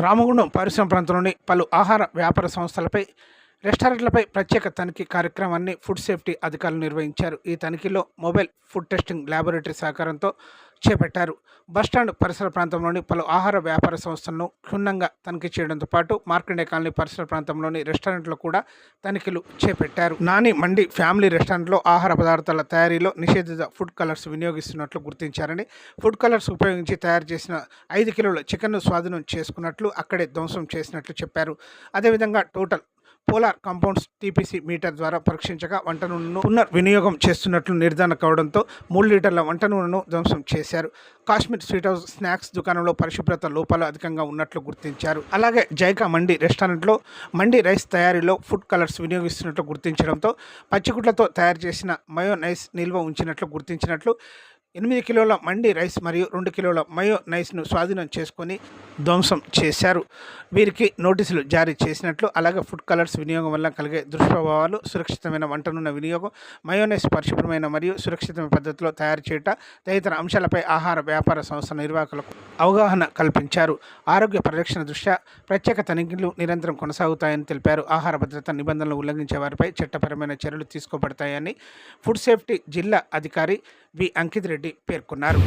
రామగుండం పరిశ్రమ ప్రాంతంలోని పలు ఆహార వ్యాపార సంస్థలపై, రెస్టారెంట్లపై ప్రత్యేక తనిఖీ కార్యక్రమాన్ని ఫుడ్ సేఫ్టీ అధికారులు నిర్వహించారు. ఈ తనిఖీలో మొబైల్ ఫుడ్ టెస్టింగ్ ల్యాబొరేటరీ సహకారంతో చేపట్టారు. బస్టాండ్ పరిసర ప్రాంతంలోని పలు ఆహార వ్యాపార సంస్థలను క్షుణ్ణంగా తనిఖీ చేయడంతో పాటు మార్కండే కాలనీ పరిసర ప్రాంతంలోని రెస్టారెంట్లో కూడా తనిఖీలు చేపట్టారు. నాని మండి ఫ్యామిలీ రెస్టారెంట్లో ఆహార పదార్థాల తయారీలో నిషేధిత ఫుడ్ కలర్స్ వినియోగిస్తున్నట్లు గుర్తించారని, ఫుడ్ కలర్స్ ఉపయోగించి తయారు చేసిన 5 కిలోల చికెన్ను స్వాధీనం చేసుకున్నట్లు, అక్కడే ధ్వంసం చేసినట్లు చెప్పారు. అదేవిధంగా total polar compounds TPC meter ద్వారా పరీక్షించగా వంట నూనెను పునర్వినియోగం చేస్తున్నట్లు నిర్ధారణ కావడంతో 3 లీటర్ల వంట నూనెను ధ్వంసం చేశారు. కాశ్మీర్ స్వీట్ హౌస్ స్నాక్స్ దుకాణంలో పరిశుభ్రత లోపాలు అధికంగా ఉన్నట్లు గుర్తించారు. అలాగే జైకా మండి రెస్టారెంట్లో మండి రైస్ తయారీలో ఫుడ్ కలర్స్ వినియోగిస్తున్నట్లు గుర్తించడంతో పచ్చిగుడ్లతో తయారు చేసిన మయోనైస్ నిల్వ ఉంచినట్లు గుర్తించినట్లు, 8 కిలోల మండి రైస్ మరియు 2 కిలోల మయోనైస్ను స్వాధీనం చేసుకొని ధ్వంసం చేశారు. వీరికి నోటీసులు జారీ చేసినట్లు, అలాగే ఫుడ్ కలర్స్ వినియోగం వల్ల కలిగే దుష్ప్రభావాలు, సురక్షితమైన వంట నూనె వినియోగం, మయోనైస్ పరిశుభ్రమైన మరియు సురక్షితమైన పద్ధతిలో తయారు చేయట తదితర అంశాలపై ఆహార వ్యాపార సంస్థ నిర్వాహకులకు అవగాహన కల్పించారు. ఆరోగ్య పరిరక్షణ దృష్ట్యా ప్రత్యేక తనిఖీలు నిరంతరం కొనసాగుతాయని తెలిపారు. ఆహార భద్రతా నిబంధనలు ఉల్లంఘించే వారిపై చట్టపరమైన చర్యలు తీసుకోబడతాయని ఫుడ్ సేఫ్టీ జిల్లా అధికారి వి అంకిత్ రెడ్డి పేర్కొన్నారు.